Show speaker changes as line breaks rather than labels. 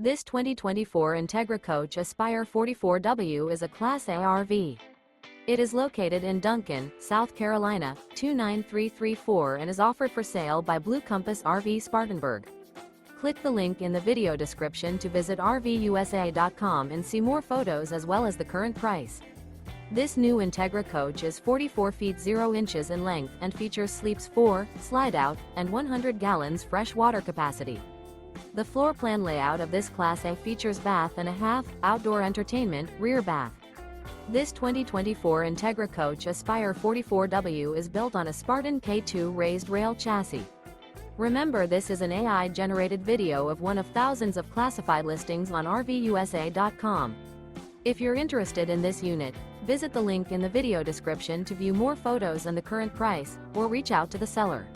This 2024 Entegra Coach Aspire 44W is a Class A RV. It is located in Duncan, South Carolina, 29334 and is offered for sale by Blue Compass RV Spartanburg. Click the link in the video description to visit RVUSA.com and see more photos as well as the current price. This new Entegra Coach is 44 feet 0 inches in length and features sleeps 4, Slideout, and 100 gallons fresh water capacity. The floor plan layout of this Class A features bath and a half, outdoor entertainment, rear bath. This 2024 Entegra Coach Aspire 44W is built on a Spartan K2 Raised-Rail chassis. Remember, this is an AI-generated video of one of thousands of classified listings on RVUSA.com. If you're interested in this unit, visit the link in the video description to view more photos and the current price, or reach out to the seller.